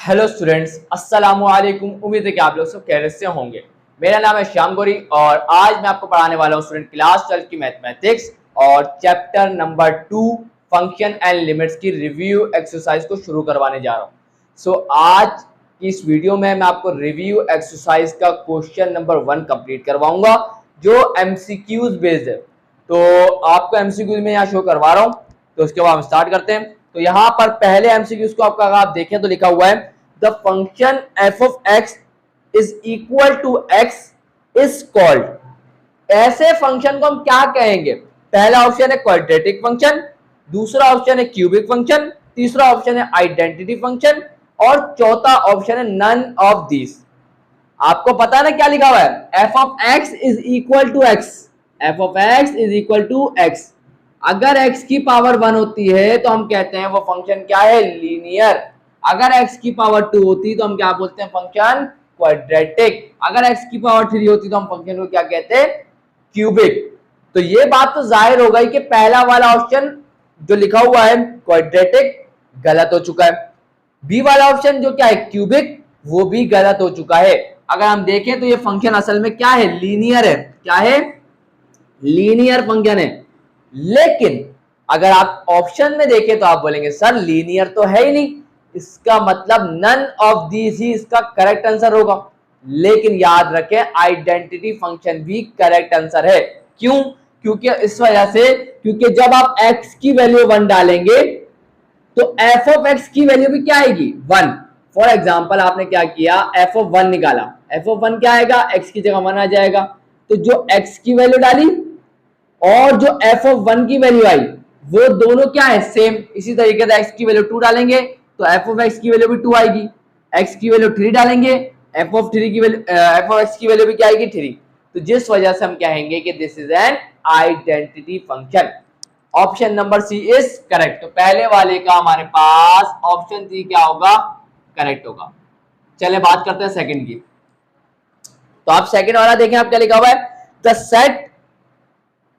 Hello students, अस्सलामु अलैकुम। उम्मीद है कि आप लोग सब खैरियत से होंगे। मेरा नाम है श्याम गौरी और आज मैं आपको पढ़ाने वाला हूँ स्टूडेंट क्लास 12 की मैथमेटिक्स और chapter number 2 function and limits की रिव्यू एक्सरसाइज को शुरू करवाने जा रहा हूँ। आज की इस वीडियो में मैं आपको रिव्यू एक्सरसाइज का क्वेश्चन नंबर 1 कंप्लीट करवाऊंगा जो एमसीक्यूज बेस्ड है। तो आपको एमसीक्यूज में यहाँ शो करवा रहा हूँ। तो उसके बाद हम स्टार्ट करते हैं। तो यहाँ पर पहले एमसीक्यूज को आपका अगर आप देखें तो लिखा हुआ है the function F of X is equal to X is called. ऐसे फंक्शन को हम क्या कहेंगे? पहला ऑप्शन है क्वाड्रेटिक फंक्शन, दूसरा ऑप्शन है क्यूबिक फंक्शन, तीसरा ऑप्शन है आइडेंटिटी फंक्शन और चौथा ऑप्शन है नन ऑफ दिस। आपको पता है ना क्या लिखा हुआ है? F of X is equal to X, F of X is equal to X. अगर x की पावर 1 होती है तो हम कहते हैं वो फंक्शन क्या है? लीनियर। अगर x की पावर 2 होती तो हम क्या बोलते हैं? Function quadratic. अगर x की पावर 3 होती तो हम फंक्शन को क्या कहते हैं? क्यूबिक। तो ये बात तो जाहिर हो गई कि पहला वाला ऑप्शन जो लिखा हुआ है क्वाड्रेटिक गलत हो चुका है। बी वाला ऑप्शन जो क्या है क्यूबिक, वो भी गलत हो चुका है। अगर हम देखें तो ये फंक्शन असल में क्या है? लीनियर है। क्या है? लीनियर फंक्शन है। लेकिन अगर आप ऑप्शन में देखें तो आप बोलेंगे सर लीनियर तो है ही नहीं, इसका मतलब नन ऑफ दीज ही इसका करेक्ट आंसर होगा। लेकिन याद रखें आइडेंटिटी फंक्शन भी करेक्ट आंसर है। क्यों? क्योंकि इस वजह से क्योंकि जब आप x की वैल्यू 1 डालेंगे तो f ऑफ x की वैल्यू भी क्या आएगी? 1। फॉर एग्जाम्पल आपने क्या किया? f ऑफ 1 निकाला, f ऑफ 1 क्या आएगा? x की जगह 1 आ जाएगा। तो जो x की वैल्यू डाली और जो f ऑफ 1 की वैल्यू आई वो दोनों क्या है? सेम। इसी तरीके से x की वैल्यू 2 डालेंगे तो f ऑफ x की वैल्यू भी 2 आएगी। x की वैल्यू 3 डालेंगे f ऑफ x की वैल्यू भी क्या आएगी? 3। तो जिस वजह से हम कहेंगे कि this is an identity function. Option number C is correct. तो पहले वाले का हमारे पास ऑप्शन सी क्या होगा? करेक्ट होगा। चले बात करते हैं सेकंड की। तो आप सेकंड वाला देखें, आप क्या लिखा हुआ है? The set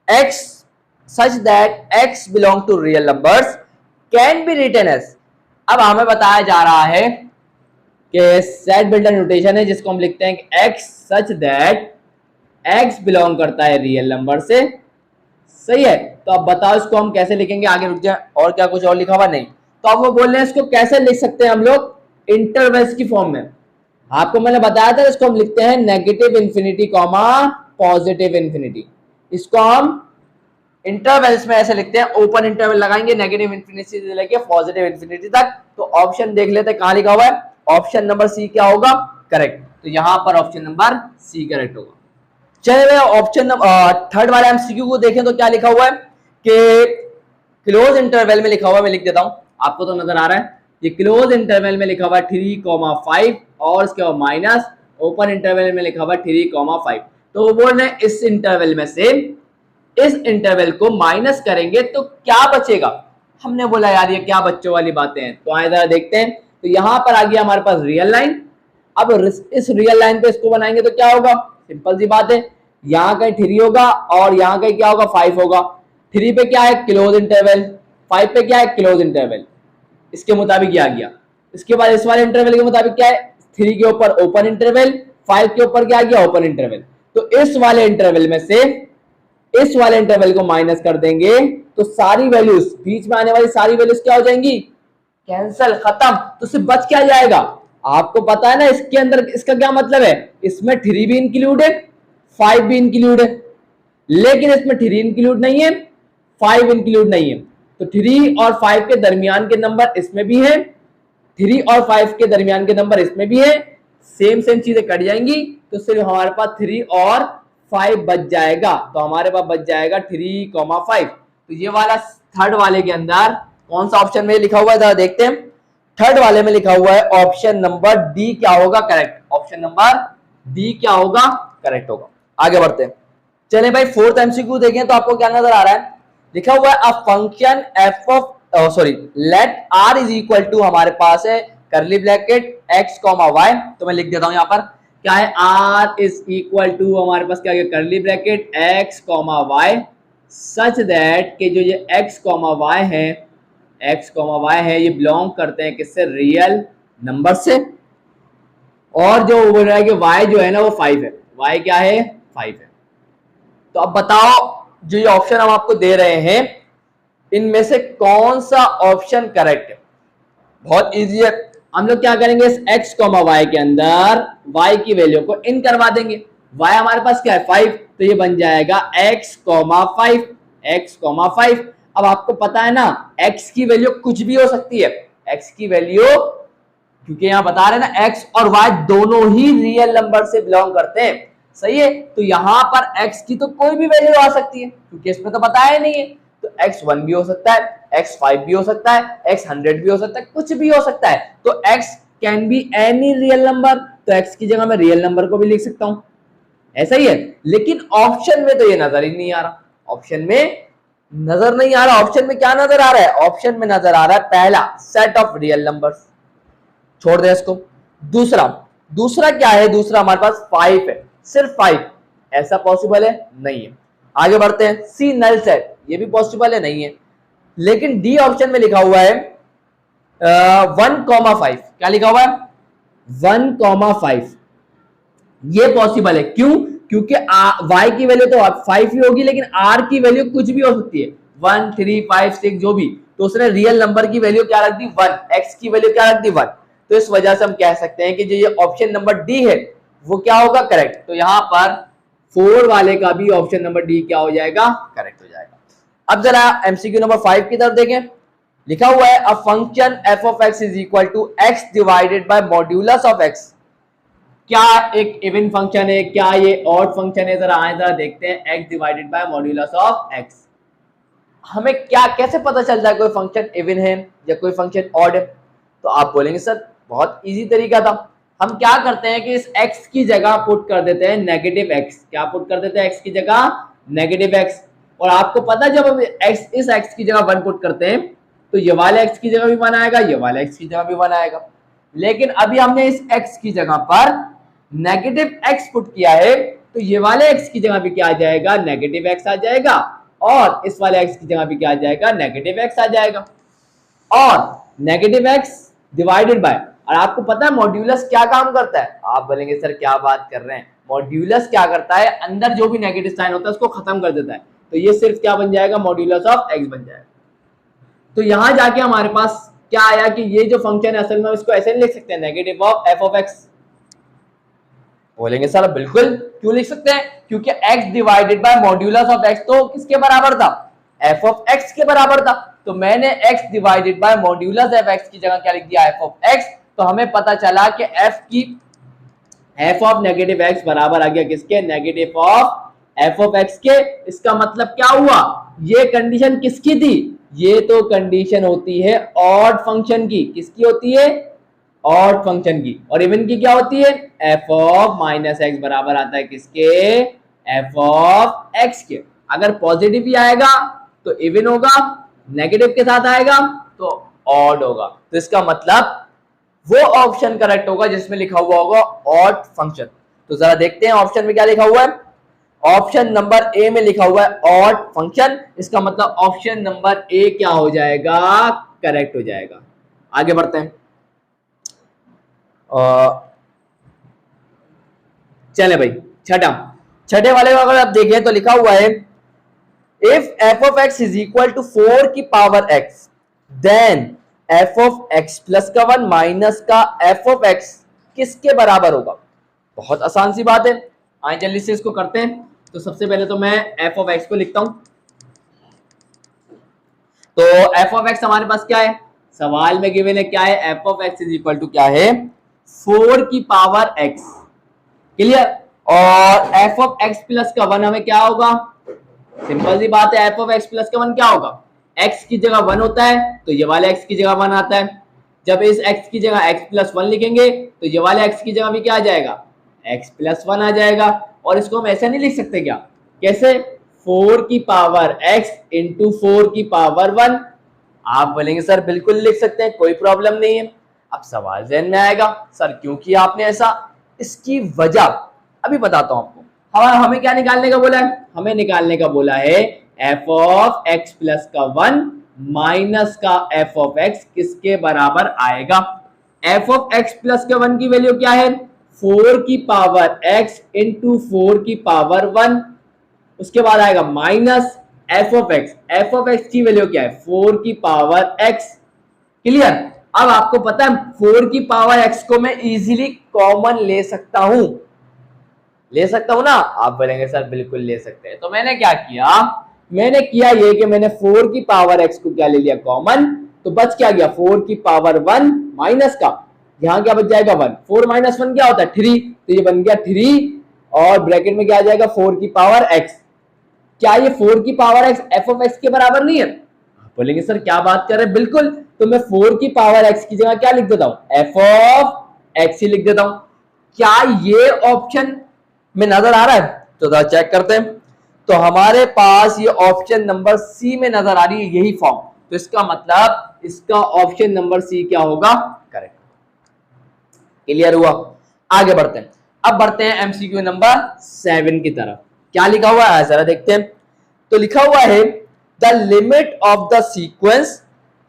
x such that x belong to real numbers can be written as। अब हमें बताया जा रहा है कि सेट बिल्डर नोटेशन है जिसको हम लिखते हैं कि x such that x belong करता है रियल नंबर से। सही है। तो अब बताओ इसको हम कैसे लिखेंगे? आगे रुक जाए, और क्या कुछ और लिखा हुआ नहीं? तो अब वो बोल रहे हैं इसको कैसे लिख सकते हैं हम लोग? इंटरवल्स की फॉर्म में। आपको मैंने बताया था इसको हम लिखते हैं negative infinity comma positive infinity. इसको हम इंटरवल्स में ऐसे लिखते हैं, ओपन इंटरवल लगाएंगे नेगेटिव इंफिनिटी से लेके पॉजिटिव इंफिनिटी तक। तो ऑप्शन देख लेते हैं कहां लिखा हुआ है। ऑप्शन नंबर सी क्या होगा? करेक्ट। तो यहां पर ऑप्शन नंबर सी करेक्ट होगा। चलिए ऑप्शन थर्ड वाले एमसीक्यू को देखें तो क्या लिखा हुआ है कि क्लोज इंटरवल में लिखा हुआ है। मैं लिख देता हूं, आपको तो नजर आ रहा है। ये क्लोज इंटरवल में लिखा हुआ है 3,5 और इसके बाद माइनस ओपन इंटरवल में लिखा हुआ है 3,5। तो वो बोल रहे हैं इस इंटरवल में से इस इंटरवल को माइनस करेंगे तो क्या बचेगा? हमने बोला यार ये क्या बच्चों वाली बातें हैं। तो आए जरा देखते हैं। तो यहां पर आ गया हमारे पास रियल लाइन। अब इस रियल लाइन पे इसको बनाएंगे तो क्या होगा? सिंपल सी बात है, यहाँ कहीं 3 होगा और यहाँ कहीं क्या होगा? 5 होगा। 3 पे क्या है? Close interval. 5 पे क्या है? Close interval. इसके मुताबिक आ गया। इसके बाद इस वाले इंटरवल के मुताबिक क्या है? 3 के ऊपर ओपन इंटरवल, 5 के ऊपर क्या आ गया? Open interval. तो इस वाले इंटरवल में से इस वाले इंटरवल को माइनस कर देंगे तो सारी वैल्यूज, बीच में आने वाली सारी वैल्यूज क्या हो जाएंगी? कैंसल, खत्म। तो सिर्फ बच क्या जाएगा? आपको पता है ना इसके अंदर इसका क्या मतलब है? इसमें 3 भी इंक्लूड है, 5 भी इंक्लूड है, लेकिन इसमें 3 इंक्लूड नहीं है, 5 इंक्लूड नहीं है। तो 3 और 5 के दरमियान के नंबर इसमें भी है, 3 और 5 के दरमियान के नंबर इसमें भी है। सेम चीजें कट जाएंगी तो सिर्फ हमारे पास 3 और 5 बच जाएगा। तो हमारे पास बच जाएगा 3,5। तो ये वाला थर्ड वाले के अंदर कौन सा ऑप्शन में लिखा हुआ है? देखते हैं। थर्ड वाले में लिखा हुआ है ऑप्शन नंबर डी क्या होगा? करेक्ट। ऑप्शन नंबर डी क्या होगा? करेक्ट होगा। आगे बढ़ते हैं। चले भाई फोर्थ एमसीक्यू देखें तो आपको क्या नजर आ रहा है? लिखा हुआ है a function F of let R is equal to, हमारे पास है करली ब्रैकेट x कॉमा y। तो मैं लिख देता हूं यहां पर क्या है? r इज इक्वल टू हमारे पास क्या है? करली bracket x comma y such that कि जो ये x कॉमा y है ये बिलोंग करते हैं किससे? रियल नंबर से, और जो बोल रहा है कि y जो है ना वो 5 है, y क्या है 5 है। तो अब बताओ जो ये ऑप्शन हम आपको दे रहे हैं इनमें से कौन सा ऑप्शन करेक्ट है। बहुत इजी है, हम लोग क्या करेंगे इस x कॉमा y के अंदर y की वैल्यू को इन करवा देंगे। y हमारे पास क्या है 5, तो ये बन जाएगा x कॉमा 5, x कॉमा 5। अब आपको पता है ना x की वैल्यू कुछ भी हो सकती है, x की वैल्यू, क्योंकि यहां बता रहे हैं ना x और y दोनों ही रियल नंबर से बिलोंग करते हैं, सही है। तो यहां पर x की तो कोई भी वैल्यू आ सकती है क्योंकि इसमें तो बताया नहीं है। तो x1 भी हो सकता है, x5 भी हो सकता है, x100 भी हो सकता है, कुछ भी हो सकता है। तो x can be any real number, तो x की जगह मैं रियल नंबर को भी लिख सकता हूं, ऐसा ही है। लेकिन ऑप्शन में तो ये नजर ही नहीं आ रहा, ऑप्शन में नजर नहीं आ रहा। ऑप्शन में क्या नजर आ रहा है, ऑप्शन में नजर आ रहा है पहला सेट ऑफ रियल नंबर्स, छोड़ दे इसको। दूसरा, दूसरा क्या है, दूसरा हमारे पास 5 है, सिर्फ 5, ऐसा पॉसिबल है नहीं है। आगे बढ़ते हैं, सी नल सेट, ये भी पॉसिबल है नहीं है। लेकिन डी ऑप्शन में लिखा हुआ है 1,5, क्या लिखा हुआ है 1,5, ये पॉसिबल है। क्यों, क्योंकि y की वैल्यू तो 5 ही होगी, लेकिन r की वैल्यू कुछ भी हो सकती है, 1, 3, 5, 6 जो भी। तो उसने रियल नंबर की वैल्यू क्या रख दी 1, x की वैल्यू क्या रख दी 1। तो इस वजह से हम कह सकते हैं कि जो ये ऑप्शन नंबर डी है वो क्या होगा करेक्ट। तो यहां पर 4 वाले का भी ऑप्शन नंबर डी क्या हो जाएगा करेक्ट हो जाएगा। अब जरा एमसीक्यू नंबर 5 की तरफ देखें, लिखा हुआ है a function f of x is equal to x divided by modulus of x। क्या एक इवन फंक्शन है, क्या ये ऑड फंक्शन है, जरा आए जरा देखते हैं। x divided by modulus of x, हमें क्या कैसे पता चलता है कोई फंक्शन इवन है या कोई फंक्शन ऑड है। तो आप बोलेंगे सर बहुत इजी तरीका था, हम क्या करते हैं कि इस x की जगह पुट कर देते हैं नेगेटिव x। क्या पुट कर देते हैं x की जगह नेगेटिव x। और आपको पता है जब हम इस x की जगह 1 पुट करते हैं तो ये वाले x की जगह भी 1 आएगा, ये वाले x की जगह भी 1 आएगा। लेकिन अभी हमने इस x की जगह पर नेगेटिव x पुट किया है तो ये वाले x की जगह भी क्या आ जाएगा नेगेटिव x आ जाएगा, और इस वाले x की जगह भी क्या आ जाएगा नेगेटिव x आ जाएगा। और नेगेटिव x डिवाइडेड बाय, और आपको पता है मॉड्यूलस क्या काम करता है। आप बोलेंगे सर क्या बात कर रहे हैं, मॉड्यूलस क्या करता है अंदर जो भी नेगेटिव साइन होता है उसको खत्म कर देता है। तो ये सिर्फ क्या बन जाएगा मॉड्यूलस ऑफ x बन जाएगा। तो यहां जाके हमारे पास क्या आया कि ये जो फंक्शन है असल में इसको ऐसे नहीं लिख सकते negative of f of x। बोलेंगे सर बिल्कुल क्यों लिख सकते हैं, क्योंकि x divided by modulus of x तो किसके बराबर था f ऑफ x के बराबर था। तो मैंने x divided by modulus of x की जगह क्या लिख दिया f ऑफ x। तो हमें पता चला कि f ऑफ नेगेटिव x बराबर आ गया किसके negative of f of x के। इसका मतलब क्या हुआ, ये कंडीशन किसकी थी, ये तो कंडीशन होती है ऑड फंक्शन की। किसकी होती है ऑड फंक्शन की। और इवन की क्या होती है f ऑफ माइनस एक्स बराबर आता है किसके f ऑफ x के। अगर पॉजिटिव ही आएगा तो इवन होगा, नेगेटिव के साथ आएगा तो ऑड होगा। तो इसका मतलब वो ऑप्शन करेक्ट होगा जिसमें लिखा हुआ होगा ऑड फंक्शन। तो जरा देखते हैं ऑप्शन में क्या लिखा हुआ है। ऑप्शन नंबर ए में लिखा हुआ है ऑड फंक्शन, इसका मतलब ऑप्शन नंबर ए क्या हो जाएगा करेक्ट हो जाएगा। आगे बढ़ते हैं, चले भाई छठे वाले को अगर आप देखें तो लिखा हुआ है if f of x is equal to 4 की power x then f of x plus का 1 माइनस का f of x किसके बराबर होगा। बहुत आसान सी बात है, आइए जल्दी से इसको करते हैं। तो सबसे पहले तो मैं f of x को लिखता हूं। तो f of x हमारे पास क्या है, सवाल में गिवन है क्या है f of x is equal to क्या है 4 की पावर x, क्लियर। और f of x प्लस का 1 हमें क्या होगा, सिंपल सी बात है f of x प्लस का 1 क्या होगा, x की जगह 1 होता है तो ये वाले x की जगह 1 आता है। जब इस x की जगह x प्लस 1 लिखेंगे तो ये वाले x की जगह भी क्या आ जाएगा x प्लस 1 आ जाएगा। और इसको हम ऐसे नहीं लिख सकते क्या, कैसे 4 की पावर x इंटू 4 की पावर 1। आप बोलेंगे सर बिल्कुल लिख सकते हैं, कोई प्रॉब्लम नहीं है। अब सवाल ज़हन में आएगा सर क्यों किया आपने ऐसा, इसकी वजह अभी बताता हूं आपको। हमें क्या निकालने का बोला है, हमें निकालने का बोला है f ऑफ x प्लस का 1 माइनस का f ऑफ x किसके बराबर आएगा। एफ ऑफ एक्स प्लस के 1 की वैल्यू क्या है 4 की पावर x इंटू 4 की पावर 1। उसके बाद आएगा माइनस एफ ऑफ एक्स की वैल्यू क्या है 4 की पावर x। क्लियर। अब आपको पता है 4 की पावर x को मैं इजीली कॉमन ले सकता हूं ना। आप बोलेंगे सर बिल्कुल ले सकते हैं। तो मैंने क्या किया, मैंने किया ये कि मैंने 4 की पावर x को क्या ले लिया कॉमन, तो बच क्या गया 4 की पावर 1 माइनस का यहां क्या बच जाएगा 1। 4 माइनस 1 क्या होता है 3, तो ये बन गया 3 और ब्रैकेट में क्या आ जाएगा 4 की पावर x। क्या ये 4 की power x F of x के बराबर नहीं है? बोलेंगे सर क्या बात कर रहे हैं, बिल्कुल। तो मैं 4 की पावर x की जगह क्या लिख देता हूं एफ ऑफ एक्स ही लिख देता हूं। क्या ये ऑप्शन में नजर आ रहा है? तो जरा चेक करते हैं। तो हमारे पास ये ऑप्शन नंबर सी में नजर आ रही है यही फॉर्म, तो इसका मतलब इसका ऑप्शन नंबर सी क्या होगा करेक्ट। क्लियर हुआ? आगे बढ़ते हैं। अब बढ़ते हैं एमसीक्यू नंबर 7 की तरफ। क्या लिखा हुआ है जरा देखते हैं। तो लिखा हुआ है the limit of the sequence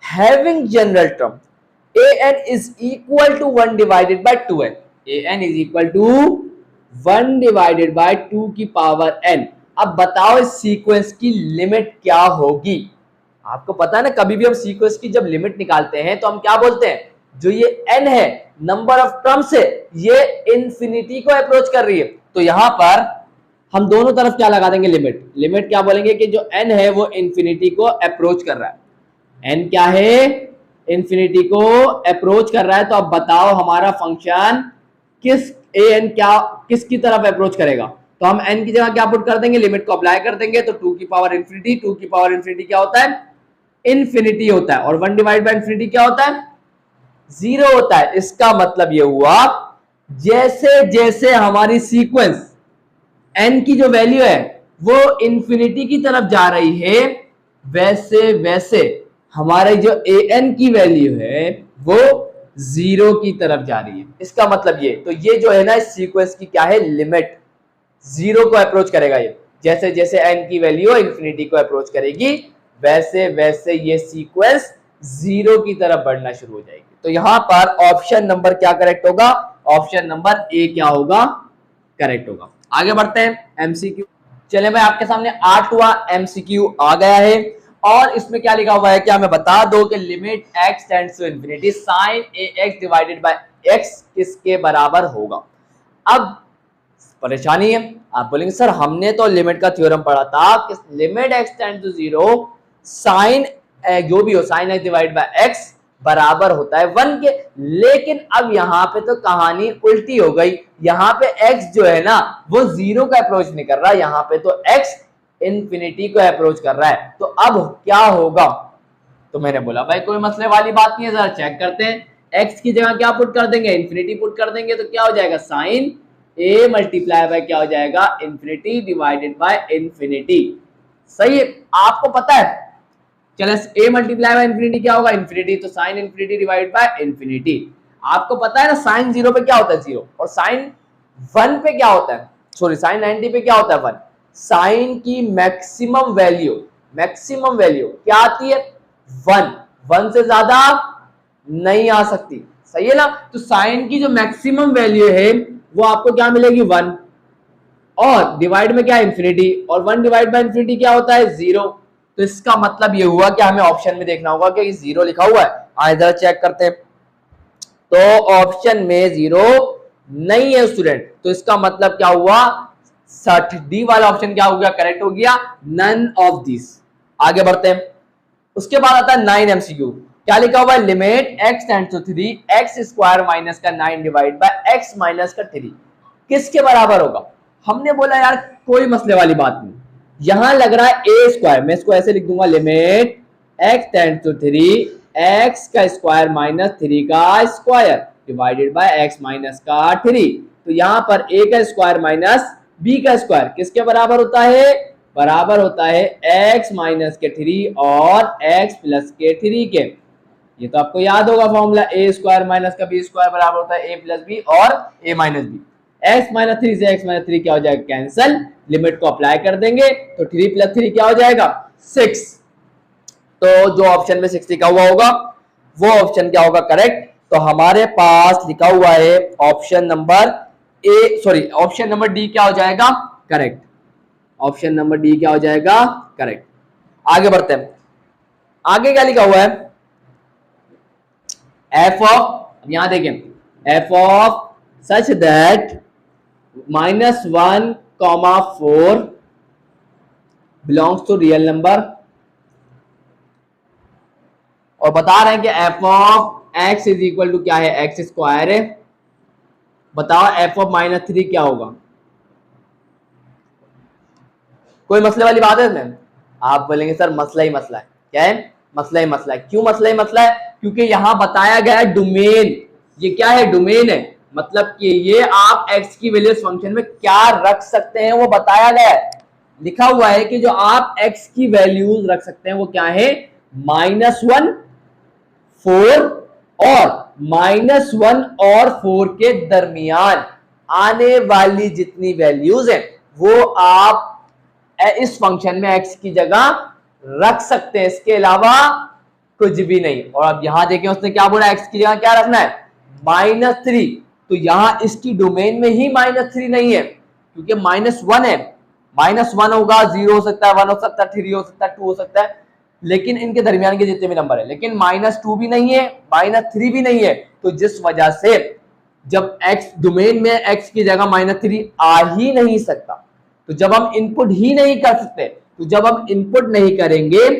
having general term an is equal to 1 divided by 2n। an is equal to 1 divided by 2 की पावर n। अब बताओ इस सीक्वेंस की लिमिट क्या होगी? आपको पता है ना, कभी भी हम सीक्वेंस की जब लिमिट निकालते हैं तो हम क्या बोलते हैं, जो ये n है नंबर ऑफ टर्म्स है ये इंफिनिटी को अप्रोच कर रही है। तो यहां पर हम दोनों तरफ क्या लगा देंगे लिमिट क्या बोलेंगे कि जो n है वो इंफिनिटी को अप्रोच कर रहा है। n क्या है इंफिनिटी को अप्रोच कर रहा है। तो अब बताओ हमारा फंक्शन किसकी तरफ अप्रोच करेगा? तो हम n की जगह क्या पुट कर देंगे, लिमिट को अप्लाई कर देंगे। तो 2 की पावर इंफिनिटी क्या होता है इंफिनिटी होता है, और 1 डिवाइड बाय इंफिनिटी क्या होता है 0 होता है। इसका मतलब ये हुआ जैसे जैसे हमारी सीक्वेंस n की जो वैल्यू है वो इंफिनिटी की तरफ जा रही है वैसे वैसे हमारी जो an की वैल्यू है वो 0 की तरफ जा रही है। इसका मतलब ये, तो ये जो है ना इस सीक्वेंस की क्या है लिमिट 0 को अप्रोच करेगा। ये जैसे जैसे n की वैल्यू इंफिनिटी को अप्रोच करेगी वैसे वैसे ये सीक्वेंस 0 की तरफ बढ़ना शुरू हो जाएगी। तो यहां पर ऑप्शन नंबर क्या करेक्ट होगा, ऑप्शन नंबर ए क्या होगा करेक्ट होगा। आगे बढ़ते हैं एमसीक्यू। चले भाई आपके सामने 8वां एमसीक्यू आ गया है और इसमें क्या लिखा हुआ है कि हमें बता दो कि limit x tends to infinity sin ax divided by x किसके बराबर होगा। अब परेशानी है, आप बोलेंगे सर हमने तो लिमिट का थ्योरम पढ़ा था कि limit x tends to 0 sine जो भी हो sine x divide by x बराबर होता है 1 के। लेकिन अब यहाँ पे तो कहानी उल्टी हो गई, यहाँ पे x जो है ना वो 0 का अप्रोच नहीं कर रहा, यहाँ पे तो x इंफिनिटी को अप्रोच कर रहा है। तो अब क्या होगा? तो मैंने बोला भाई कोई मसले वाली बात नहीं है, जरा चेक करते हैं। x की जगह क्या पुट कर देंगे इंफिनिटी पुट कर देंगे, तो क्या हो जाएगा साइन a मल्टीप्लाई बाय क्या हो जाएगा इंफिनिटी डिवाइडेड बाय इंफिनिटी। सही है, आपको पता है चलो a मल्टीप्लाई बाय इंफिनिटी क्या होगा इंफिनिटी, तो sine infinity divided by infinity. आपको पता है ना साइन 0 पे क्या होता है 0 और साइन 1 पे क्या होता है, सॉरी साइन 90 पे क्या होता है 1। साइन की मैक्सिमम वैल्यू क्या आती है 1 से ज्यादा नहीं आ सकती, सही है ना। तो साइन की जो मैक्सिमम वैल्यू है वो आपको क्या मिलेगी 1 और डिवाइड में क्या इंफिनिटी, और 1 डिवाइड बाय इंफिनिटी क्या होता है 0। तो इसका मतलब ये हुआ कि हमें ऑप्शन में देखना होगा कि 0 लिखा हुआ है। आइए जरा चेक करते हैं। तो ऑप्शन में 0 नहीं है स्टूडेंट, तो इसका मतलब क्या हुआ 60D वाला ऑप्शन क्या हो गया करेक्ट हो गया, नन ऑफ दिस। आगे बढ़ते हैं। उसके बाद आता है 9 एमसीक्यू। क्या लिखा हुआ है limit x tends to 3 x square minus का 9 डिवाइड बाय x माइनस का 3 किसके बराबर होगा। हमने बोला यार कोई मसले वाली बात नहीं, यहां लग रहा है a स्क्वायर, मैं इसको ऐसे लिख दूंगा limit x tends to 3 x का स्क्वायर माइनस 3 का square divided by x minus का 3। तो यहां पर a का स्क्वायर माइनस b का स्क्वायर किसके बराबर होता है, बराबर होता है x माइनस के 3 और x प्लस के 3 के। ये तो आपको याद होगा फॉर्मूला a स्क्वायर माइनस का b स्क्वायर बराबर होता है a प्लस b और a minus b। x minus 3 से x माइनस 3 क्या हो जाएगा कैंसिल, लिमिट को अप्लाई कर देंगे तो 3 प्लस 3 क्या हो जाएगा 6। तो जो ऑप्शन में 6 लिखा हुआ होगा वो ऑप्शन क्या होगा करेक्ट, तो हमारे पास लिखा हुआ है option number option number D क्या हो जाएगा, करेक्ट। ऑप्शन नंबर डी क्या हो जाएगा, करेक्ट। आगे बढ़ते हैं, आगे क्या लिखा हुआ है, एफ ऑफ, यहां देखें, F of such that -1,4 belongs to real number, और बता रहे हैं कि F of X is equal to क्या है, एक्स स्क्वायर है। बताओ एफ ऑफ -3 क्या होगा। कोई मसले वाली बात है इसमें? आप बोलेंगे सर मसला ही मसला है। क्या है? मसला ही मसला है। क्यों मसला ही मसला है? क्योंकि यहां बताया गया है डोमेन, ये क्या है, डोमेन है। मतलब कि ये आप x की वैल्यू फंक्शन में क्या रख सकते हैं वो बताया गया है। लिखा हुआ है कि जो आप x की वैल्यूज रख सकते हैं वो क्या है, -1, 4 और -1 और 4 के दरमियान आने वाली जितनी वैल्यूज हैं वो आप इस फंक्शन में x की जगह रख सकते हैं, इसके अलावा कुछ भी नहीं। और अब यहां देखें उसने क्या बोला, x की जगह क्या रखना है, -3। तो यहां इसकी डोमेन में ही -3 नहीं है क्योंकि -1 है। -1 होगा, 0 हो सकता है, 1 हो सकता है, 3 हो सकता है, 2 हो सकता है, लेकिन इनके दरमियान के जितने भी नंबर है। लेकिन -2 भी नहीं है, -3 भी नहीं है। तो जिस वजह से जब x डोमेन में x की जगह -3 आ ही नहीं सकता, तो जब हम इनपुट ही नहीं कर सकते, तो जब हम इनपुट नहीं करेंगे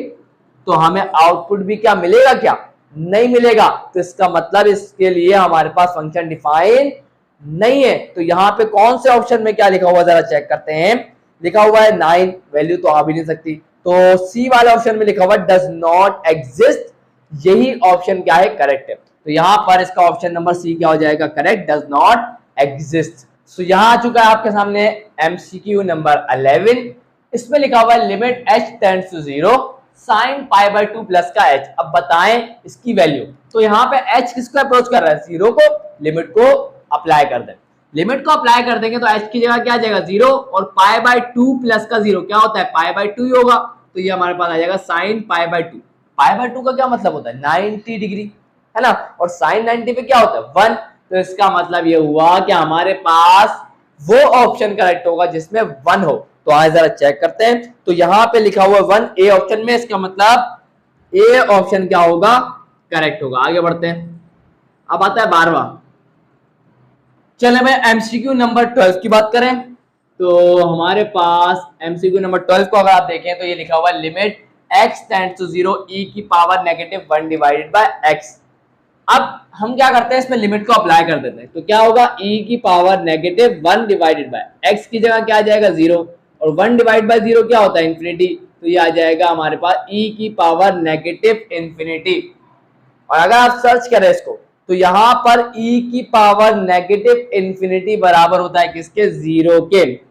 तो हमें आउटपुट भी क्या मिलेगा, क्या नहीं मिलेगा। तो इसका मतलब इसके लिए हमारे पास फंक्शन डिफाइन नहीं है। तो यहां पे कौन से ऑप्शन में क्या लिखा हुआ जरा चेक करते हैं। लिखा हुआ है 9, वैल्यू तो आ भी नहीं सकती। तो सी वाले ऑप्शन में लिखा हुआ डज नॉट एग्जिस्ट, यही ऑप्शन क्या है, करेक्ट है। तो यहां पर इसका ऑप्शन नंबर सी क्या हो जाएगा, करेक्ट, डज नॉट एग्जिस्ट। सो यहां आ चुका है आपके सामने एमसीक्यू नंबर 11। इसमें लिखा हुआ है limit h tends to 0 sin π/2 plus का h। अब बताएं इसकी वैल्यू। तो यहाँ पे h किसको अप्रोच कर रहा है, 0 को। लिमिट को अप्लाई कर दें, लिमिट को अप्लाई कर देंगे तो h की जगह क्या आ जाएगा, 0, और π/2 प्लस का 0 क्या होता है, π/2 ही होगा। तो ये हमारे पास आ जाएगा sin π/2। π/2 का क्या मतलब होता है, 90 डिग्री, है ना। और sin 90 पे क्या होता है, 1। तो इसका मतलब ये हुआ कि हमारे पास वो ऑप्शन करेक्ट होगा जिसमें 1 हो। तो आज जरा चेक करते हैं। तो यहां पे लिखा हुआ 1 ए ऑप्शन में, इसका मतलब ए ऑप्शन क्या होगा, करेक्ट होगा। आगे बढ़ते हैं, अब आता है 12वां। चले भाई एमसीक्यू नंबर 12 की बात करें। तो हमारे पास एमसीक्यू नंबर 12 को अगर आप देखें तो ये लिखा हुआ limit x tends to 0 e की पावर -1 डिवाइडेड बाय x। अब हम क्या करते हैं, इसमें लिमिट को अप्लाई कर देते हैं। तो क्या होगा, e की पावर -1 डिवाइडेड बाय x की जगह क्या आ जाएगा, 0, और 1 डिवाइड बाय 0 क्या होता है, इन्फिनिटी। तो ये आ जाएगा हमारे पास e की पावर -इन्फिनिटी। और अगर आप सर्च करें इसको तो यहां पर e की पावर -इन्फिनिटी बराबर होता है किसके, 0 के,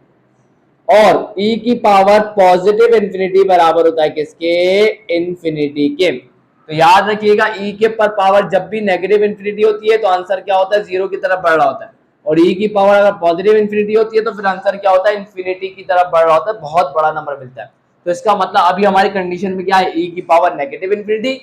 और e की पावर पॉजिटिव इन्फिनिटी बराबर होता है किसके, इन्फिनिटी के। तो याद रखिएगा e के पर पावर जब भी नेगेटिव इन्फिनिटी होती है तो आंसर क्या होता है, 0 की तरफ बढ़ रहा होता है, और e की पावर अगर पॉजिटिव इन्फिनिटी होती है तो फिर आंसर क्या होता है, इन्फिनिटी की तरफ बढ़ रहा होता है, बहुत बड़ा नंबर मिलता है। तो इसका मतलब अभी हमारी कंडीशन में क्या है, e की पावर -इन्फिनिटी,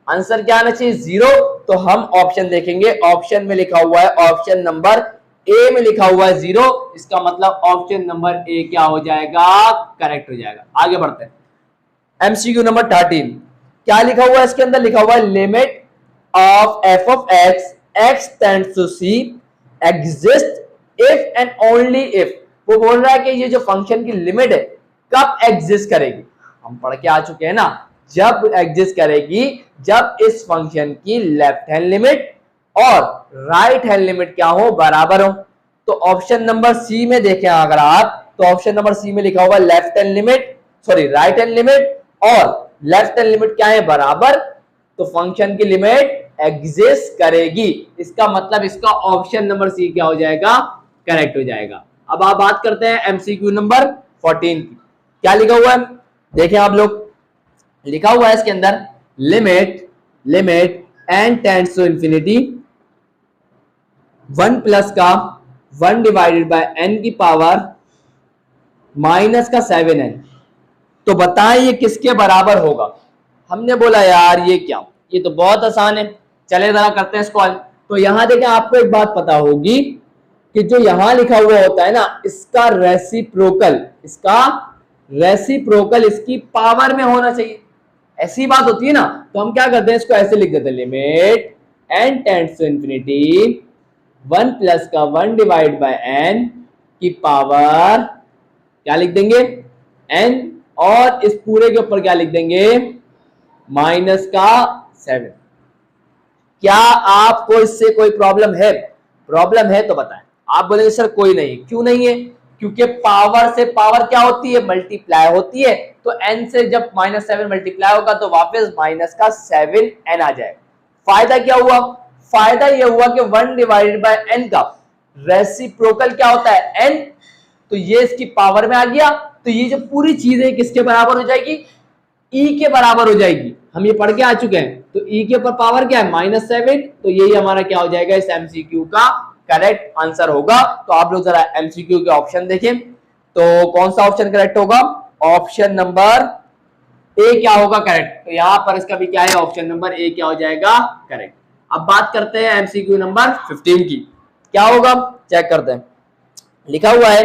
आंसर क्या आना चाहिए, 0। तो हम ऑप्शन देखेंगे, ऑप्शन में लिखा हुआ है, ऑप्शन नंबर ए में लिखा हुआ है 0। इसका मतलब ऑप्शन नंबर ए क्या हो जाएगा, करेक्ट हो जाएगा। आगे बढ़ते हैं, एमसीक्यू नंबर 13। क्या लिखा हुआ है इसके अंदर, लिखा हुआ है limit of F of X X tends to C exist if and only if. वो बोल रहा है कि ये जो फंक्शन की लिमिट है कब एग्जिस्ट करेगी, हम पढ़ के आ चुके हैं ना, जब एग्जिस्ट करेगी जब इस फंक्शन की लेफ्ट हैंड लिमिट और राइट हैंड लिमिट क्या हो, बराबर हो। तो ऑप्शन नंबर सी में देखें अगर आप, तो ऑप्शन नंबर सी में लिखा हुआ left hand limit, sorry right hand limit और लेफ्ट हैंड लिमिट क्या है, बराबर। तो फंक्शन की लिमिट एग्जिस्ट करेगी, इसका मतलब इसका ऑप्शन नंबर सी क्या हो जाएगा, करेक्ट हो जाएगा। अब आप बात करते हैं एमसीक्यू नंबर 14 की। क्या लिखा हुआ है देखें आप लोग, लिखा हुआ है इसके अंदर limit n tends to infinity 1 plus का 1 डिवाइडेड बाय n की पावर माइनस का 7n। तो बताएं ये किसके बराबर होगा। हमने बोला यार ये क्या, ये तो बहुत आसान है, चले जरा करते हैं इसको हल। तो यहां देखें, आपको एक बात पता होगी कि जो यहां लिखा हुआ होता है ना, इसका रेसिप्रोकल इसकी पावर में होना चाहिए। ऐसी बात होती है ना, तो हम क्या करते हैं, इसको ऐसे लिख देते हैं, limit n tends to infinity 1 plus का 1 डिवाइड बाय n की पावर क्या लिख देंगे, n, और इस पूरे के ऊपर क्या लिख देंगे, माइनस का 7। क्या आपको इससे कोई प्रॉब्लम है? प्रॉब्लम है तो बताएं। आप बोलेंगे सर कोई नहीं, क्यों नहीं है? क्योंकि पावर से पावर क्या होती है, मल्टीप्लाई होती है। तो n से जब -7 मल्टीप्लाई होगा तो वापस माइनस का 7n आ जाएगा। फायदा क्या हुआ? फायदा यह हुआ कि 1 डिवाइडेड बाय n का रेसिप्रोकल क्या होता है, n, तो ये इसकी पावर में आ गया। तो ये जो पूरी चीज है किसके बराबर हो जाएगी, e के बराबर हो जाएगी। हम ये पढ़ के आ चुके हैं। तो e के ऊपर पावर क्या है, -7। तो यही हमारा क्या हो जाएगा, इस एमसीक्यू का करेक्ट आंसर होगा। तो आप लोग जरा एमसीक्यू के ऑप्शन देखें, तो कौन सा ऑप्शन करेक्ट होगा, ऑप्शन नंबर ए क्या होगा करेक्ट। तो यहां पर इसका भी क्या है, ऑप्शन नंबर ए क्या हो जाएगा करेक्ट। अब बात करते हैं एमसीक्यू नंबर 15 की, क्या होगा चेक करते हैं। लिखा हुआ है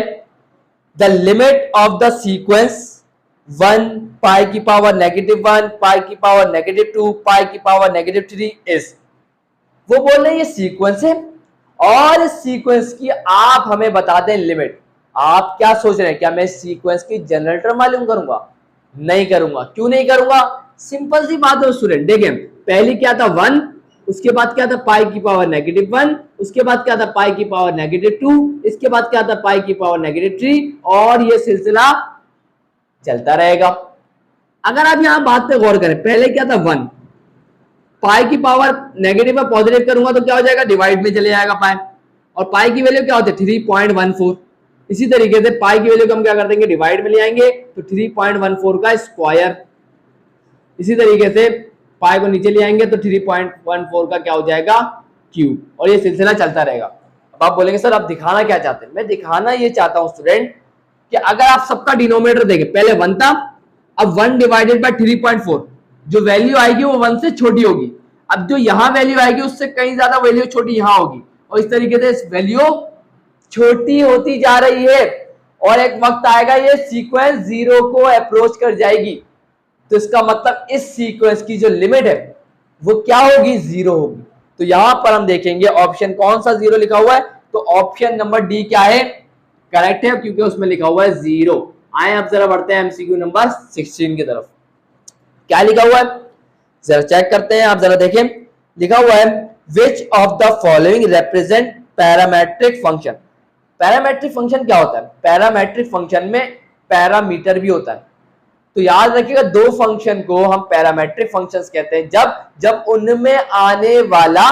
the limit of the sequence 1 पाई की पावर -1, पाई की पावर -2, पाई की पावर -3 इज। वो बोल रहे हैं ये सीक्वेंस है और इस सीक्वेंस की आप हमें बता दें लिमिट। आप क्या सोच रहे हैं, क्या मैं सीक्वेंस की जनरल टर्म मालूम करूंगा? नहीं करूंगा। क्यों नहीं करूंगा? सिंपल सी बात है स्टूडेंट, देखें पहली क्या था 1, उसके बाद क्या था पाई की पावर -1, उसके बाद क्या था पाई की पावर -2, इसके बाद क्या था पाई की पावर -3, और ये सिलसिला चलता रहेगा। अगर आप यहां बात पे गौर करें, पहले क्या था 1, पाई की पावर नेगेटिव में पॉजिटिव करूंगा तो क्या हो जाएगा, डिवाइड में चले जाएगा पाई, और पाई की वैल्यू क्या होती है 3.14। इसी तरीके से पाई की वैल्यू को हम क्या कर देंगे, डिवाइड में ले आएंगे तो 3.14 का स्क्वायर। इसी तरीके से पाई को नीचे ले आएंगे तो 3.14 का क्या हो जाएगा, क्यूब, और ये सिलसिला चलता रहेगा। अब आप बोलेंगे सर आप दिखाना क्या चाहते हैं? मैं दिखाना ये चाहता हूं स्टूडेंट कि अगर आप सबका डिनोमिनेटर देखें, पहले 1 था, अब 1 डिवाइडेड बाय 3.4, जो वैल्यू आएगी वो 1 से छोटी होगी। अब जो यहां वैल्यू आएगी उससे कहीं ज्यादा वैल्यू छोटी यहां होगी, और इस तरीके से इस वैल्यू छोटी होती जा रही है, और एक वक्त आएगा ये सीक्वेंस 0 को अप्रोच कर जाएगी। तो इसका मतलब इस सीक्वेंस की जो लिमिट है वो क्या होगी, 0 होगी। तो यहां पर हम देखेंगे ऑप्शन कौन सा 0 लिखा हुआ है, तो ऑप्शन नंबर डी क्या है, करेक्ट है, क्योंकि उसमें लिखा हुआ है 0। आए अब जरा बढ़ते हैं एमसीक्यू नंबर 16 की तरफ। क्या लिखा हुआ है जरा चेक करते हैं, आप जरा देखें। लिखा हुआ है which of the following represent parametric function. Parametric function क्या होता है? पैरामेट्रिक फंक्शन में पैरामीटर भी होता है। तो याद रखिएगा, दो फंक्शन को हम पैरामेट्रिक फंक्शंस कहते हैं जब उनमें आने वाला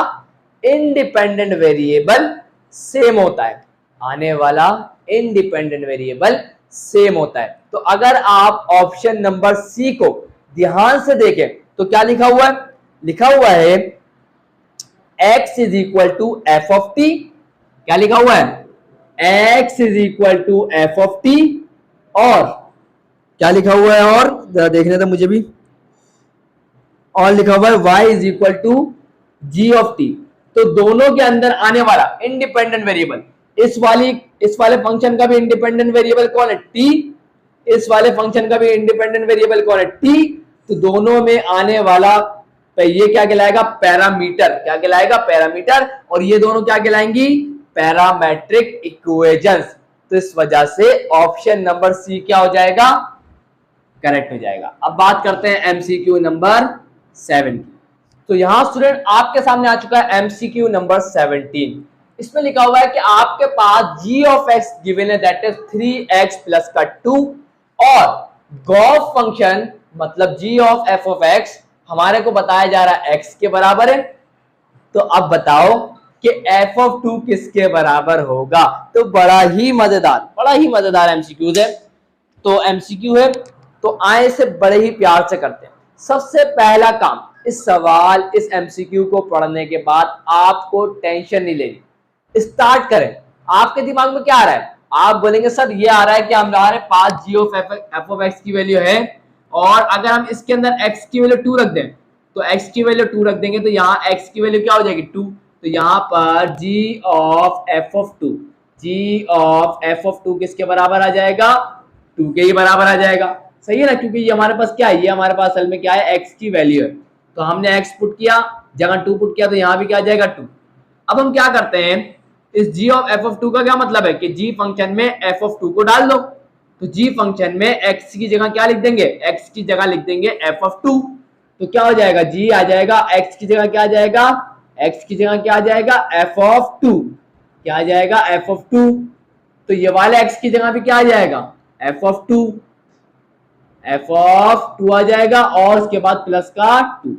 इंडिपेंडेंट वेरिएबल सेम होता है। आने वाला इंडिपेंडेंट वेरिएबल सेम होता है। तो अगर आप ऑप्शन नंबर सी को ध्यान से देखें तो क्या लिखा हुआ है, लिखा हुआ है x is equal to F of T. क्या लिखा हुआ है, x is equal to F of T, और क्या लिखा हुआ है, और जरा देखने दो मुझे भी, और लिखा हुआ है y is equal to G of T. तो दोनों के अंदर आने वाला इंडिपेंडेंट वेरिएबल, इस वाले फंक्शन का भी इंडिपेंडेंट वेरिएबल कौन है, t, इस वाले फंक्शन का भी इंडिपेंडेंट वेरिएबल कौन है, t। तो दोनों में आने वाला तो ये क्या कहलाएगा, पैरामीटर। क्या कहलाएगा, पैरामीटर। और ये दोनों क्या कहलाएंगी, पैरामेट्रिक इक्वेशंस। तो इस वजह से ऑप्शन नंबर सी क्या हो जाएगा, करेक्ट हो जाएगा। अब बात करते हैं एमसीक्यू नंबर 7 की। तो यहां स्टूडेंट आपके सामने आ चुका है एमसीक्यू नंबर 17। इसमें लिखा हुआ है कि आपके पास g ऑफ x गिवन है, दैट इज 3x प्लस का 2, और गॉस फंक्शन मतलब g of f of x हमारे को बताया जा रहा है x के बराबर है। तो अब बताओ कि f ऑफ 2 किसके बराबर होगा। तो बड़ा ही मजेदार एमसीक्यू है। तो एमसीक्यू है तो आए से बड़े ही प्यार से करते हैं। सबसे पहला काम, इस सवाल इस एमसीक्यू को पढ़ने के बाद आपको टेंशन नहीं लेनी, स्टार्ट करें। आपके दिमाग में क्या आ रहा है, आप बोलेंगे सर ये आ रहा है कि हमारे पास जी ऑफ एफ ऑफ एक्स की वैल्यू है, और अगर हम इसके अंदर x की वैल्यू 2 रख दें तो x की वैल्यू 2 रख देंगे तो यहाँ x की वैल्यू क्या हो जाएगी 2। तो यहाँ पर g of f of 2, g of f of 2 किसके बराबर आ जाएगा? 2 के ही बराबर आ जाएगा। सही है ना, क्योंकि ये हमारे पास क्या है, ये हमारे पास असल में क्या है, x की वैल्यू है। तो हमने x पुट किया, जगह 2 पुट किया, तो यहाँ भी क्या आ जाएगा 2। अब हम क्या करते हैं, इस g ऑफ f ऑफ 2 का क्या मतलब है कि g फंक्शन में f ऑफ 2 को डाल दो। तो g फंक्शन में x की जगह क्या लिख देंगे, x की जगह लिख देंगे f ऑफ 2। तो क्या हो जाएगा, g आ जाएगा, x की जगह क्या आ जाएगा, x की जगह क्या आ जाएगा, f ऑफ 2। क्या आ जाएगा, f ऑफ 2। तो ये वाले x की जगह भी क्या आ जाएगा, f ऑफ 2, f ऑफ 2 आ जाएगा, और उसके बाद प्लस का 2।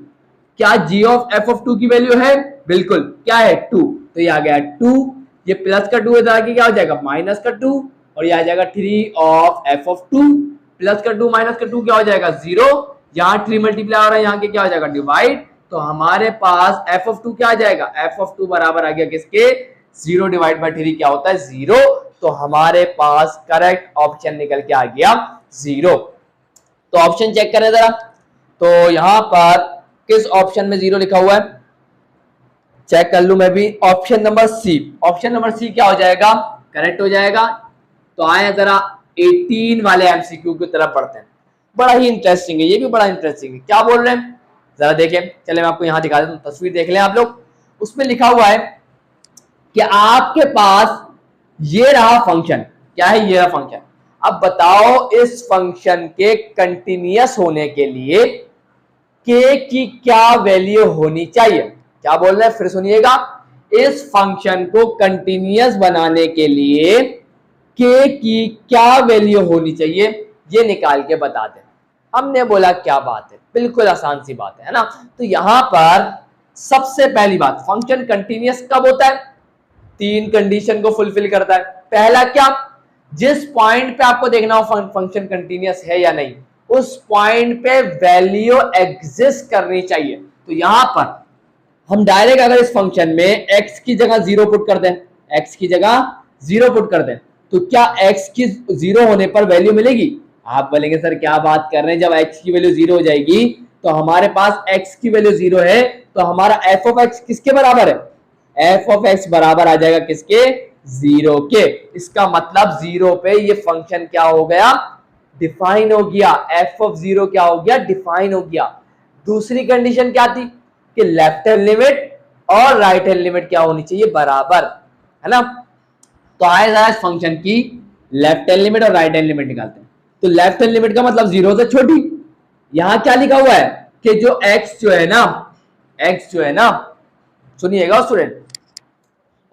क्या g ऑफ f ऑफ 2 की वैल्यू है? बिल्कुल, क्या है, 2। तो ये आ गया 2, ये प्लस का 2 इधर आके क्या हो जाएगा, माइनस का 2, और ये आ जाएगा 3 ऑफ f ऑफ 2। प्लस का 2 माइनस का 2 क्या हो जाएगा, 0। यहाँ 3 मल्टीप्लाई हो रहा है, यहाँ के क्या हो जाएगा, डिवाइड। तो हमारे पास f ऑफ 2 क्या आ जाएगा, f ऑफ 2 बराबर आ गया किसके, 0 डिवाइड बाय 3 क्या होता है, 0। तो हमारे पास करेक्ट ऑप्शन निकल के आ गया 0। तो ऑप्शन चेक करें जरा, तो यहां पर किस ऑप्शन में 0 लिखा हुआ है, चेक कर लूं मैं भी। Option number C, option number C क्या हो जाएगा, करेक्ट हो जाएगा। तो आए जरा 18 वाले एमसीक्यू की तरफ बढ़ते हैं। बड़ा ही इंटरेस्टिंग है, ये भी बड़ा इंटरेस्टिंग है। क्या बोल रहे हैं जरा देखें, चले मैं आपको यहां दिखा देता हूं, तस्वीर देख लें आप लोग। उसमें लिखा हुआ है कि आपके पास ये रहा फंक्शन, क्या है, ये रहा फंक्शन। अब बताओ इस फंक्शन के कंटिन्यूअस होने के लिए k की क्या वैल्यू होनी चाहिए। क्या बोल रहे हैं, फिर सुनिएगा। इस फंक्शन को कंटिन्यूअस बनाने के लिए k की क्या वैल्यू होनी चाहिए, ये निकाल के बता दें। हमने बोला क्या बात है, बिल्कुल आसान सी बात है ना। तो यहां पर सबसे पहली बात, फंक्शन कंटिन्यूअस कब होता है, 3 कंडीशन को फुलफिल करता है। पहला क्या, जिस पॉइंट पे आपको देखना हो फंक्शन कंटिन्यूअस है या नहीं, उस पॉइंट पे वैल्यू एग्जिस्ट करनी चाहिए। तो यहां पर हम डायरेक्ट अगर इस फंक्शन में x की जगह 0 पुट कर दें, x की जगह 0 पुट कर दें, तो क्या x की 0 होने पर वैल्यू मिलेगी। आप बोलेंगे सर क्या बात कर रहे हैं, जब x की वैल्यू 0 हो जाएगी तो हमारे पास x की वैल्यू 0 है, तो हमारा f ऑफ x किसके बराबर है, f ऑफ x बराबर आ जाएगा किसके, 0 के। इसका मतलब 0 पे ये फंक्शन क्या हो गया, डिफाइन हो गया। f ऑफ 0 क्या हो गया, डिफाइन हो गया। दूसरी कंडीशन क्या थी कि लेफ्ट हैंड लिमिट और राइट हैंड लिमिट क्या होनी चाहिए, बराबर, है ना। तो आए जरा इस फंक्शन की लेफ्ट हैंड लिमिट और राइट हैंड लिमिट निकालते हैं। तो लेफ्ट हैंड लिमिट का मतलब 0 से छोटी। यहां क्या लिखा हुआ है कि जो x जो है ना, x जो है ना, सुनिएगा स्टूडेंट,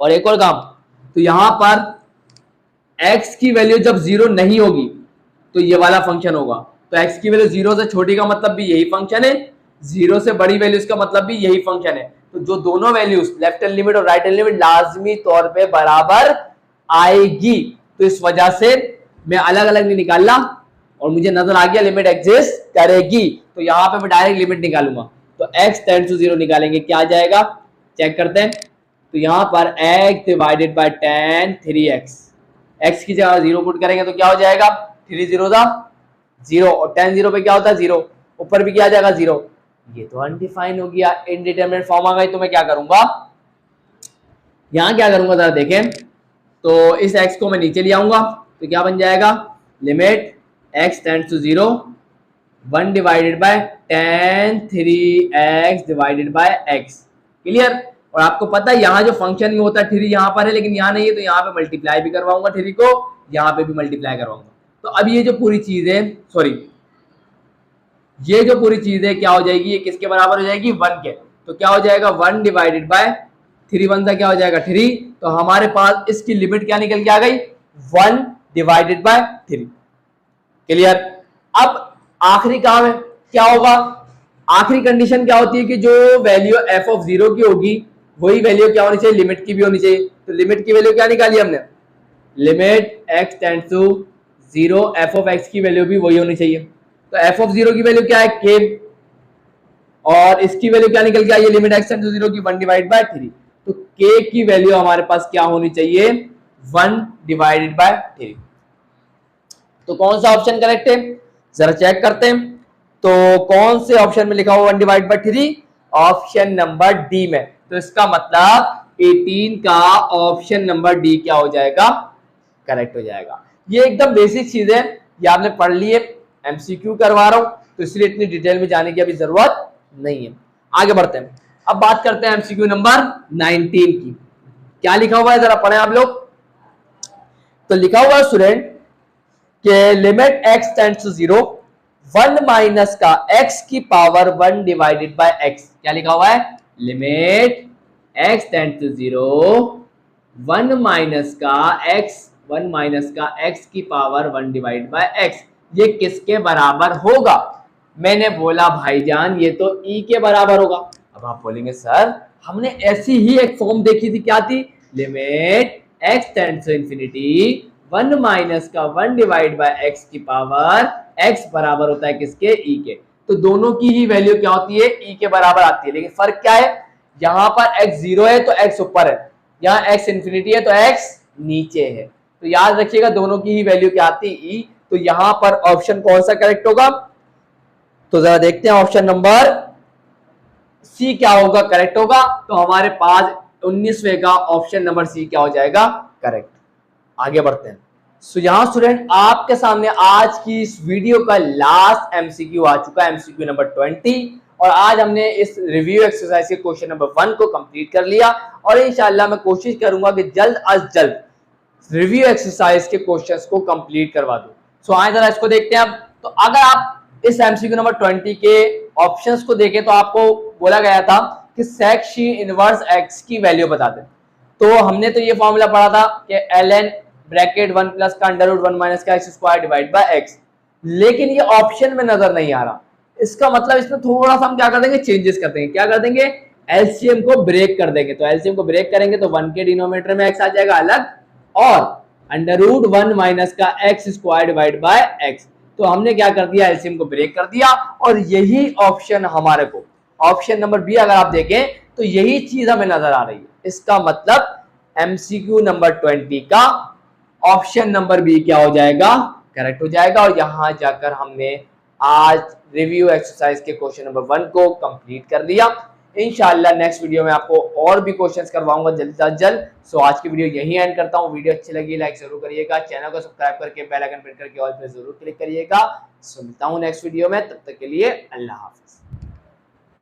और एक और काम, तो यहां पर x की वैल्यू जब 0 नहीं होगी तो ये वाला फंक्शन होगा। तो x की वैल्यू 0 से छोटी का मतलब भी यही फंक्शन है, 0 से बड़ी वैल्यूज का मतलब भी यही फंक्शन है। तो जो दोनों वैल्यूज लेफ्ट हैंड लिमिट और राइट हैंड लिमिट लाजमी तौर पे बराबर आएगी। तो इस वजह से मैं अलग अलग नहीं निकालना, और मुझे नजर आ गया लिमिट एग्जिस्ट करेगी, तो यहां पे मैं डायरेक्ट लिमिट निकालूंगा। तो x टेंड्स टू 0 निकालेंगे, क्या आ जाएगा, चेक करते हैं। तो यहां पर x divided by tan 3x, x की जगह 0 पुट करेंगे तो क्या हो जाएगा, 3 0 था 0, और tan 0 पे क्या होता है 0, ऊपर भी क्या आ जाएगा 0। ये तो अनडिफाइन हो गया, इनडिटरमिनेट फॉर्म आ गई। तो मैं क्या करूंगा, यहां क्या करूंगा जरा देखें। तो इस x को मैं नीचे ले आऊंगा, तो क्या बन जाएगा, limit x tends to 0 1 divided by tan 3x divided by x। Clear. और आपको पता है यहाँ जो फंक्शन में होता है 3 यहाँ पर है, लेकिन यहाँ नहीं है, तो यहाँ पे मल्टीप्लाई भी करवाऊंगा 3 को, यहाँ पे भी मल्टीप्लाई करवाऊंगा। तो अब ये जो पूरी चीज है, सॉरी, ये जो पूरी चीज है क्या हो जाएगी, ये किसके बराबर हो जाएगी, 1 के। तो क्या हो जाएगा 1 डिवाइडेड बाय 3, 1 सा क्या हो जाएगा 3। तो हमारे पास इसकी लिमिट क्या निकल के आ गई, 1 डिवाइडेड बाय 3। क्लियर। अब आखिरी काम है, क्या होगा, आखिरी कंडीशन क्या होती है कि जो वैल्यू f ऑफ 0 की होगी वही वैल्यू क्या होनी चाहिए, लिमिट की भी होनी चाहिए। तो लिमिट की वैल्यू क्या निकाली हमने, limit x tends to 0 f of x की वैल्यू भी वही होनी चाहिए। तो f ऑफ 0 की वैल्यू क्या है, k, और इसकी वैल्यू क्या निकल के आई है, लिमिट x टेंड्स टू 0 की 1 डिवाइड बाय 3। तो k की वैल्यू हमारे पास क्या होनी चाहिए, 1 डिवाइडेड बाय 3। तो कौन सा ऑप्शन करेक्ट है, जरा चेक करते हैं। तो कौन से ऑप्शन में लिखा हुआ 1 divide bye 3, option number D में। तो इसका मतलब 18 का ऑप्शन नंबर डी क्या हो जाएगा, करेक्ट हो जाएगा। ये एकदम बेसिक चीज है, ये आपने पढ़ लिए, एमसीक्यू करवा रहा हूं तो इसलिए इतनी डिटेल में जाने की अभी जरूरत नहीं है। आगे बढ़ते हैं, अब बात करते हैं एमसीक्यू नंबर 19 की। क्या लिखा हुआ है जरा पढ़ें आप लोग। तो लिखा हुआ है स्टूडेंट के limit x tends to 0 1 minus का x की पावर 1 डिवाइडेड बाय x। क्या लिखा हुआ है, limit x tends to 0 1 minus का x की पावर 1 डिवाइड बाय x, ये किसके बराबर होगा। मैंने बोला भाईजान ये तो e के बराबर होगा। अब आप बोलेंगे सर हमने ऐसी ही एक फॉर्म देखी थी, क्या थी, limit x tends to infinity 1 minus का 1 डिवाइड बाय x की पावर x बराबर होता है किसके, e के। तो दोनों की ही वैल्यू क्या होती है, e के बराबर आती है। लेकिन फर्क क्या है, यहां पर x 0 है तो x ऊपर है, यहाँ x इंफिनिटी है तो x नीचे है। तो याद रखिएगा दोनों की ही वैल्यू क्या आती है, e। तो यहां पर ऑप्शन कौन सा करेक्ट होगा, तो जरा देखते हैं ऑप्शन नंबर सी क्या होगा, करेक्ट होगा। तो हमारे पास 19वें का ऑप्शन नंबर सी क्या हो जाएगा, करेक्ट। आगे बढ़ते हैं। सो यहां स्टूडेंट आपके सामने आज की इस वीडियो का लास्ट एमसीक्यू आ चुका है, एमसीक्यू नंबर 20। और आज हमने इस रिव्यू एक्सरसाइज के क्वेश्चन नंबर 1 को कंप्लीट कर लिया और इंशाल्लाह मैं कोशिश करूंगा कि जल्द अज जल्द रिव्यू एक्सरसाइज के क्वेश्चंस को कंप्लीट करवा दूं। सो आए जरा इसको देखते हैं अब। तो अगर आप इस एमसीक्यू नंबर 20 के ऑप्शंस को देखें तो आपको बोला गया था कि सेक शी इनवर्स एक्स की वैल्यू बता दें। तो हमने तो ये फॉर्मूला पढ़ा था कि ln ब्रैकेट 1 प्लस का अंडर रूट 1 माइनस का x square divide by x, लेकिन ये ऑप्शन में नजर नहीं आ रहा। इसका मतलब इसमें थोड़ा सा हम क्या कर देंगे, चेंजेस कर देंगे। क्या कर देंगे, एलसीएम को ब्रेक कर देंगे। तो एलसीएम को ब्रेक करेंगे तो 1 के डिनोमिनेटर में एक्स आ जाएगा अलग और अंडर रूट 1 माइनस का x square divide by x. तो हमने क्या कर दिया, एलसीएम को ब्रेक कर दिया और यही ऑप्शन हमारे को, ऑप्शन नंबर बी अगर आप देखें तो यही चीज हमें नजर आ रही है। इसका मतलब एमसीक्यू नंबर 20 का ऑप्शन नंबर बी क्या हो जाएगा, करेक्ट हो जाएगा। और यहां जाकर हमने आज रिव्यू एक्सरसाइज के क्वेश्चन नंबर 1 को कंप्लीट कर दिया। इंशाल्लाह नेक्स्ट वीडियो में आपको और भी क्वेश्चंस करवाऊंगा जल्द से जल्द। सो आज की वीडियो यहीं एंड करता हूं। वीडियो अच्छी लगी लाइक जरूर करिएगा, चैनल को सब्सक्राइब करके बेल आइकन प्रेस करके ऑल पे जरूर क्लिक करिएगा। सो मिलता हूं नेक्स्ट वीडियो में, तब तक के लिए अल्लाह हाफिज।